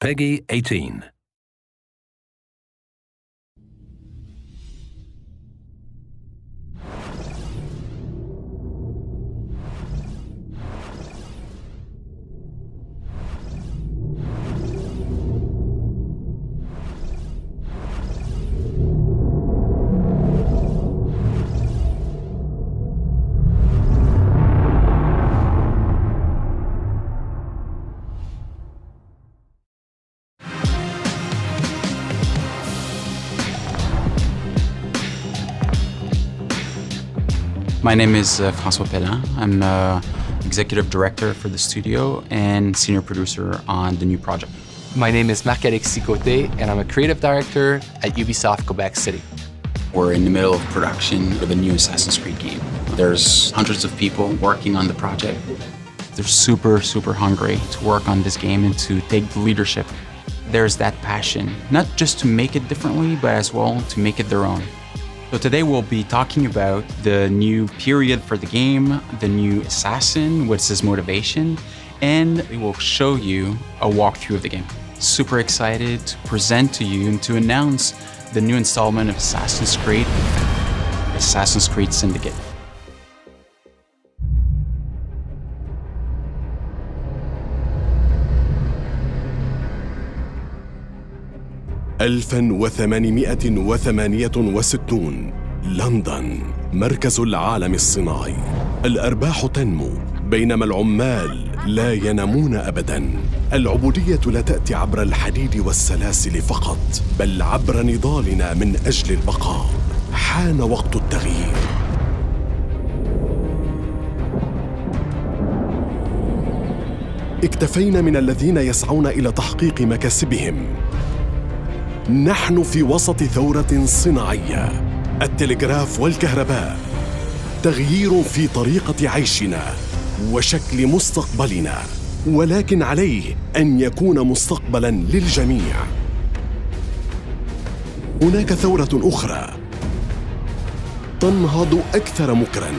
Peggy 18. My name is François Pellin. I'm executive director for the studio and senior producer on the new project. My name is Marc-Alexis Côté, and I'm a creative director at Ubisoft Quebec City. We're in the middle of production of a new Assassin's Creed game. There's hundreds of people working on the project. They're super, super hungry to work on this game and to take the leadership. There's that passion, not just to make it differently, but as well to make it their own. So today we'll be talking about the new period for the game, the new assassin, what's his motivation, and we will show you a walkthrough of the game. Super excited to present to you and to announce the new installment of Assassin's Creed Syndicate. ألفاً وثمانمائة وثمانية وستون لندن، مركز العالم الصناعي. الأرباح تنمو بينما العمال لا ينامون أبداً. العبودية لا تأتي عبر الحديد والسلاسل فقط، بل عبر نضالنا من أجل البقاء. حان وقت التغيير. اكتفينا من الذين يسعون إلى تحقيق مكاسبهم. نحن في وسط ثورة صناعية، التلغراف والكهرباء، تغيير في طريقة عيشنا وشكل مستقبلنا، ولكن عليه أن يكون مستقبلاً للجميع. هناك ثورة أخرى تنهض أكثر مكراً،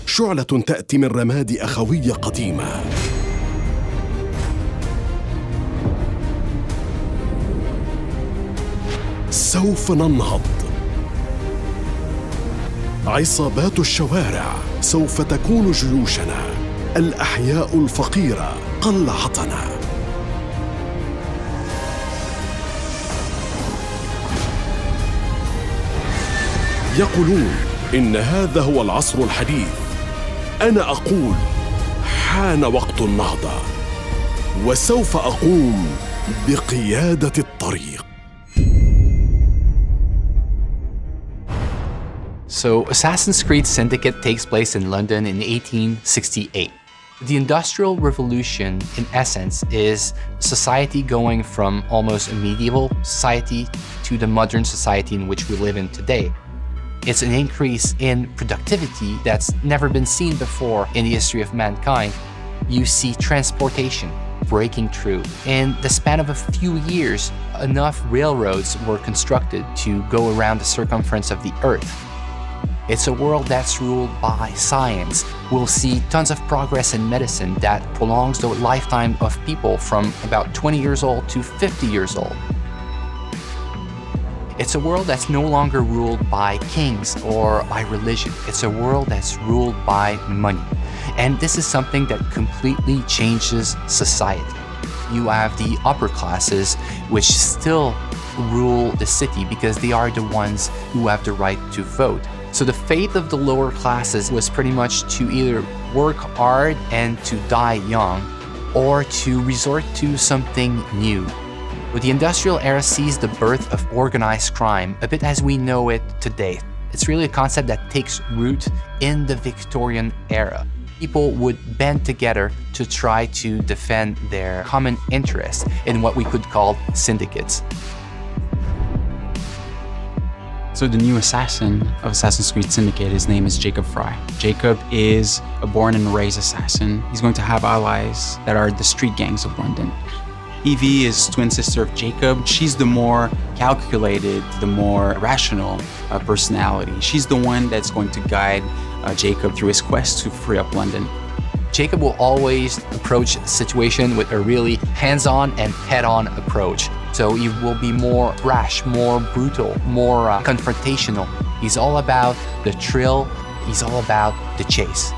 شعلة تأتي من رماد أخوية قديمة. سوف ننهض. عصابات الشوارع سوف تكون جيوشنا، الأحياء الفقيرة قلعتنا. يقولون إن هذا هو العصر الحديث. أنا أقول حان وقت النهضة، وسوف أقوم بقيادة الطريق. So, Assassin's Creed Syndicate takes place in London in 1868. The Industrial Revolution, in essence, is society going from almost a medieval society to the modern society in which we live in today. It's an increase in productivity that's never been seen before in the history of mankind. You see transportation breaking through. In the span of a few years, enough railroads were constructed to go around the circumference of the Earth. It's a world that's ruled by science. We'll see tons of progress in medicine that prolongs the lifetime of people from about 20 years old to 50 years old. It's a world that's no longer ruled by kings or by religion. It's a world that's ruled by money. And this is something that completely changes society. You have the upper classes, which still rule the city because they are the ones who have the right to vote. So the fate of the lower classes was pretty much to either work hard and to die young, or to resort to something new. But the industrial era sees the birth of organized crime, a bit as we know it today. It's really a concept that takes root in the Victorian era. People would band together to try to defend their common interests in what we could call syndicates. So the new assassin of Assassin's Creed Syndicate, his name is Jacob Frye. Jacob is a born and raised assassin. He's going to have allies that are the street gangs of London. Evie is twin sister of Jacob. She's the more calculated, the more rational personality. She's the one that's going to guide Jacob through his quest to free up London. Jacob will always approach the situation with a really hands-on and head-on approach. So he will be more brash, more brutal, more confrontational. He's all about the thrill. He's all about the chase.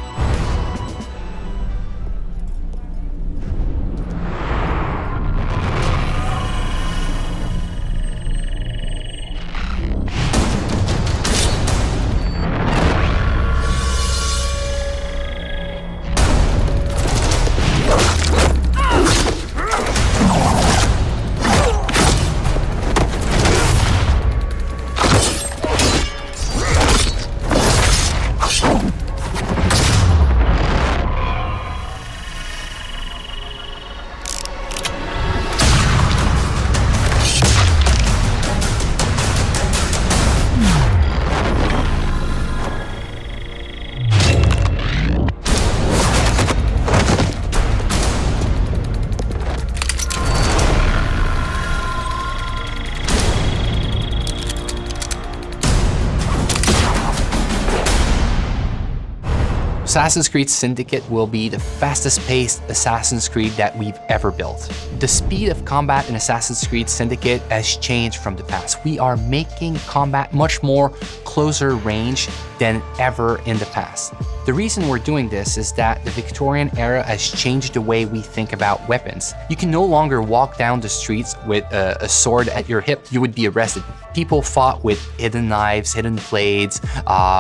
Assassin's Creed Syndicate will be the fastest-paced Assassin's Creed that we've ever built. The speed of combat in Assassin's Creed Syndicate has changed from the past. We are making combat much more closer range than ever in the past. The reason we're doing this is that the Victorian era has changed the way we think about weapons. You can no longer walk down the streets with a sword at your hip. You would be arrested. People fought with hidden knives, hidden blades,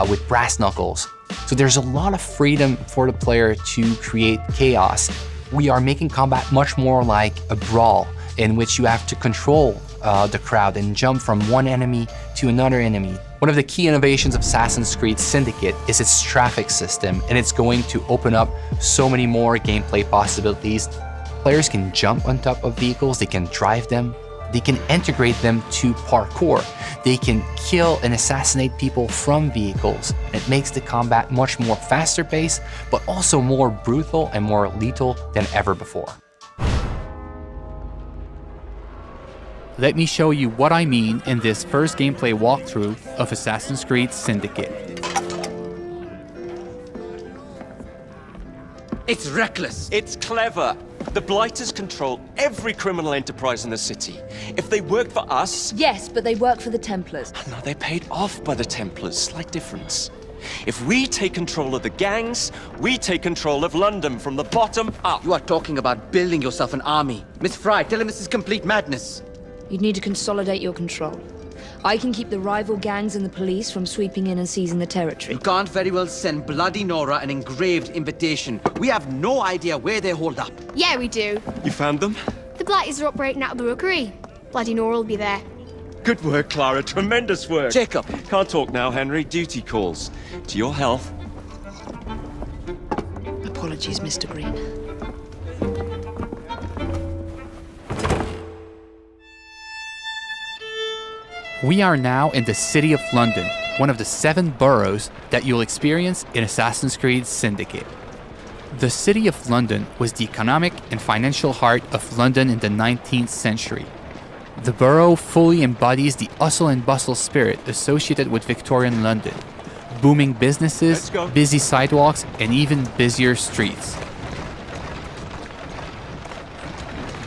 with brass knuckles. So there's a lot of freedom for the player to create chaos. We are making combat much more like a brawl in which you have to control the crowd and jump from one enemy to another enemy. One of the key innovations of Assassin's Creed Syndicate is its traffic system, and it's going to open up so many more gameplay possibilities. Players can jump on top of vehicles, they can drive them, they can integrate them to parkour. They can kill and assassinate people from vehicles. It makes the combat much more faster paced, but also more brutal and more lethal than ever before. Let me show you what I mean in this first gameplay walkthrough of Assassin's Creed Syndicate. It's reckless. It's clever. The Blighters control every criminal enterprise in the city. If they work for us... Yes, but they work for the Templars. No, they're paid off by the Templars. Slight difference. If we take control of the gangs, we take control of London from the bottom up. You are talking about building yourself an army. Miss Fry, tell him this is complete madness. You'd need to consolidate your control. I can keep the rival gangs and the police from sweeping in and seizing the territory. You can't very well send Bloody Nora an engraved invitation. We have no idea where they hold up. Yeah, we do. You found them? The Blighters are operating out of the rookery. Bloody Nora will be there. Good work, Clara. Tremendous work. Jacob. Can't talk now, Henry. Duty calls. To your health. Apologies, Mr. Green. We are now in the city of London, one of the 7 boroughs that you'll experience in Assassin's Creed Syndicate. The city of London was the economic and financial heart of London in the 19th century. The borough fully embodies the hustle and bustle spirit associated with Victorian London. Booming businesses, busy sidewalks, and even busier streets.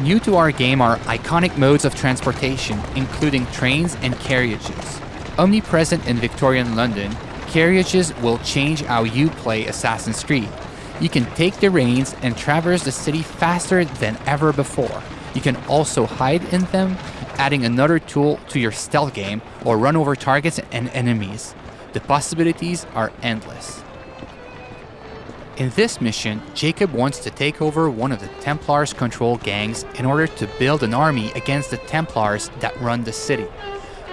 New to our game are iconic modes of transportation, including trains and carriages. Omnipresent in Victorian London, carriages will change how you play Assassin's Creed. You can take the reins and traverse the city faster than ever before. You can also hide in them, adding another tool to your stealth game, or run over targets and enemies. The possibilities are endless. In this mission, Jacob wants to take over one of the Templars' control gangs in order to build an army against the Templars that run the city.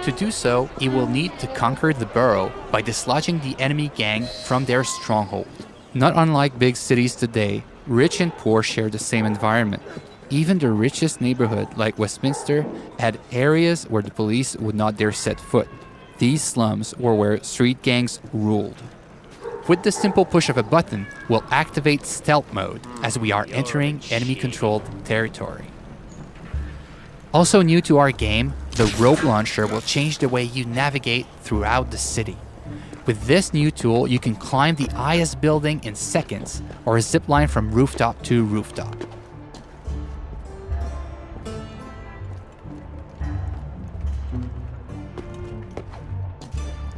To do so, he will need to conquer the borough by dislodging the enemy gang from their stronghold. Not unlike big cities today, rich and poor share the same environment. Even the richest neighborhood, like Westminster, had areas where the police would not dare set foot. These slums were where street gangs ruled. With the simple push of a button, we'll activate stealth mode as we are entering enemy-controlled territory. Also new to our game, the rope launcher will change the way you navigate throughout the city. With this new tool, you can climb the highest building in seconds or zip line from rooftop to rooftop.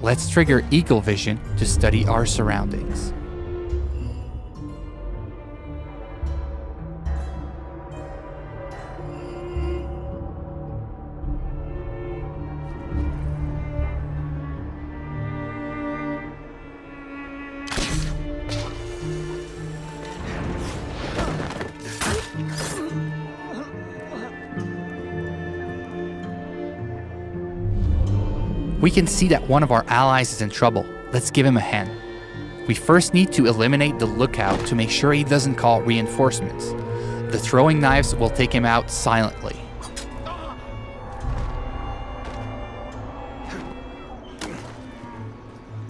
Let's trigger Eagle Vision to study our surroundings. We can see that one of our allies is in trouble. Let's give him a hand. We first need to eliminate the lookout to make sure he doesn't call reinforcements. The throwing knives will take him out silently.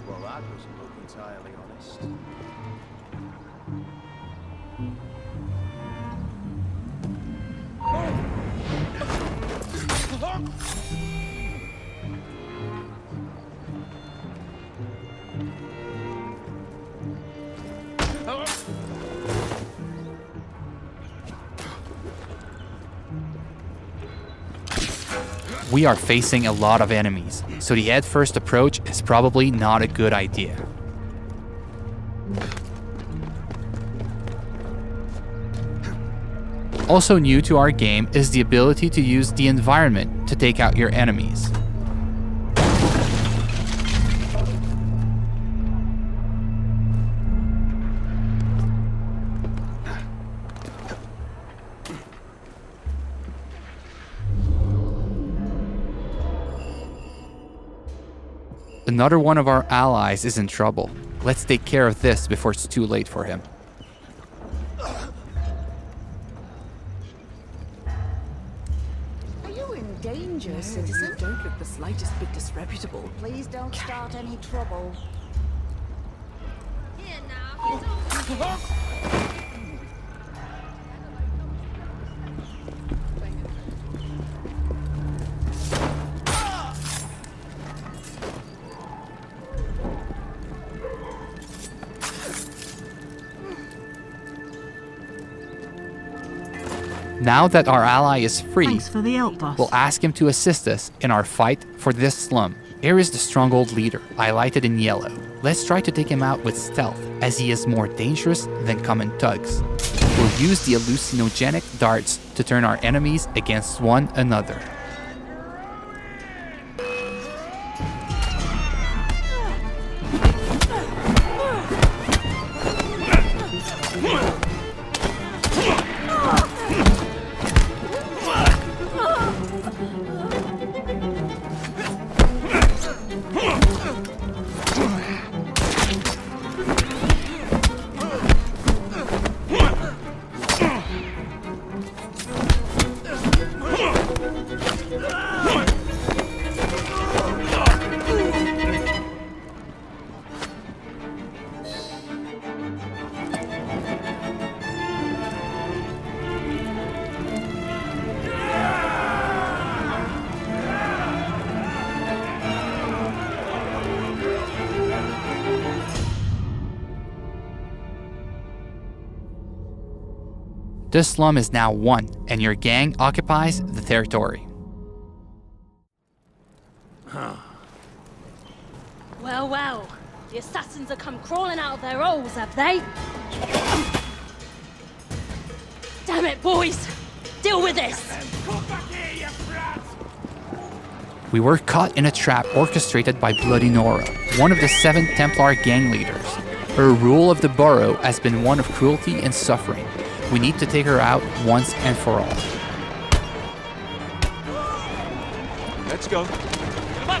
Well, that doesn't look entirely honest. We are facing a lot of enemies, so the head-first approach is probably not a good idea. Also new to our game is the ability to use the environment to take out your enemies. Another one of our allies is in trouble. Let's take care of this before it's too late for him. Are you in danger, citizen? Don't look the slightest bit disreputable. Please don't start any trouble. Here now. Now that our ally is free, Thanks for the help, boss. we'll ask him to assist us in our fight for this slum. Here is the stronghold leader, highlighted in yellow. Let's try to take him out with stealth, as he is more dangerous than common thugs. We'll use the hallucinogenic darts to turn our enemies against one another. This slum is now won, and your gang occupies the territory. Well, well, the assassins have come crawling out of their holes, have they? Damn it, boys! Deal with this! We were caught in a trap orchestrated by Bloody Nora, one of the 7 Templar gang leaders. Her rule of the borough has been one of cruelty and suffering. We need to take her out once and for all. Let's go. Come on.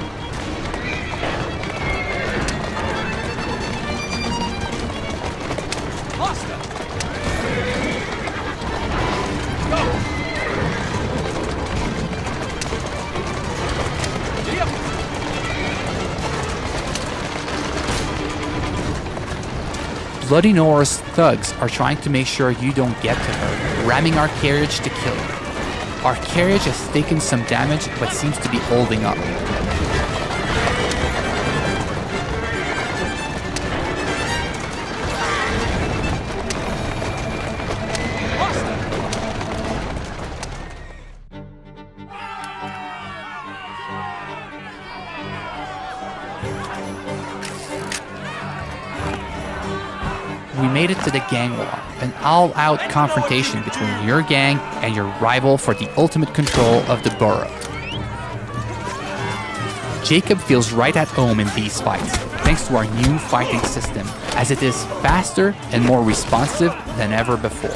Faster. Go. Bloody Nora's thugs are trying to make sure you don't get to her, ramming our carriage to kill her. Our carriage has taken some damage but seems to be holding up. we made it to the gang war, an all-out confrontation between your gang and your rival for the ultimate control of the borough. Jacob feels right at home in these fights, thanks to our new fighting system, as it is faster and more responsive than ever before.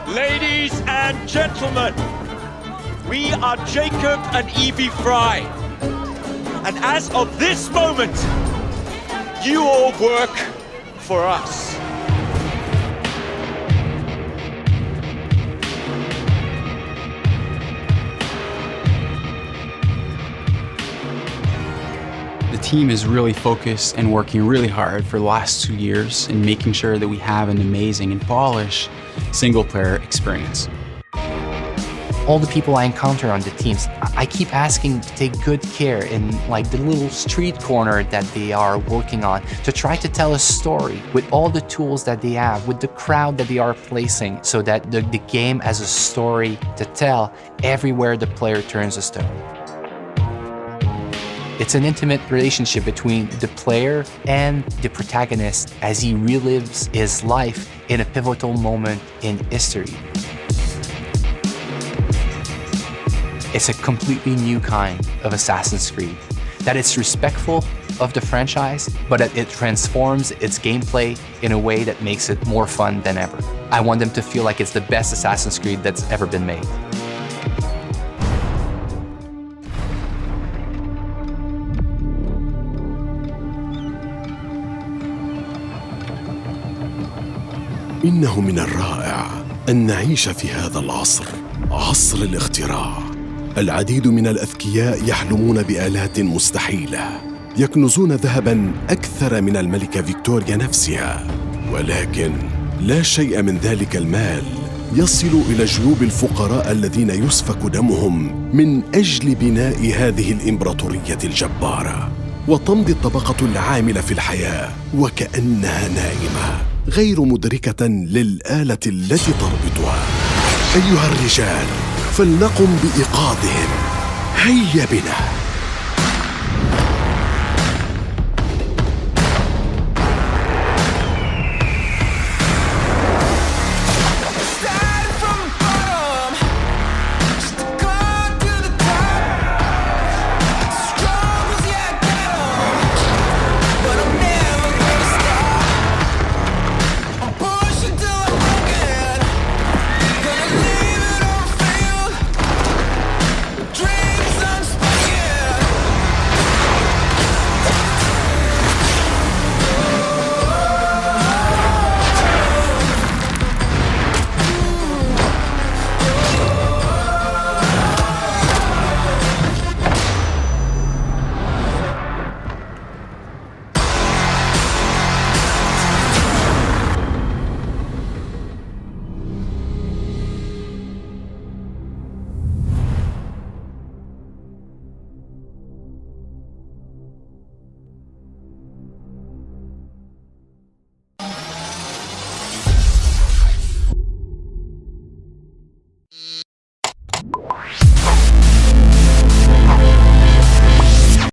Ladies and gentlemen, we are Jacob and Evie Fry. And as of this moment, you all work for us. The team is really focused and working really hard for the last 2 years in making sure that we have an amazing and polished single-player experience. All the people I encounter on the teams, I keep asking to take good care in like the little street corner that they are working on, to try to tell a story with all the tools that they have, with the crowd that they are placing, so that the game has a story to tell everywhere the player turns a stone. It's an intimate relationship between the player and the protagonist as he relives his life in a pivotal moment in history. It's a completely new kind of Assassin's Creed, that it's respectful of the franchise, but it transforms its gameplay in a way that makes it more fun than ever. I want them to feel like it's the best Assassin's Creed that's ever been made. إنه من الرائع أن نعيش في هذا العصر، عصر الاختراع. العديد من الأذكياء يحلمون بآلات مستحيلة، يكنزون ذهباً أكثر من الملكة فيكتوريا نفسها، ولكن لا شيء من ذلك المال يصل إلى جيوب الفقراء الذين يسفك دمهم من أجل بناء هذه الإمبراطورية الجبارة. وتمضي الطبقة العاملة في الحياة وكأنها نائمة، غير مدركة للآلة التي تربطها. أيها الرجال، فلنقم بإيقاظهم، هيا بنا.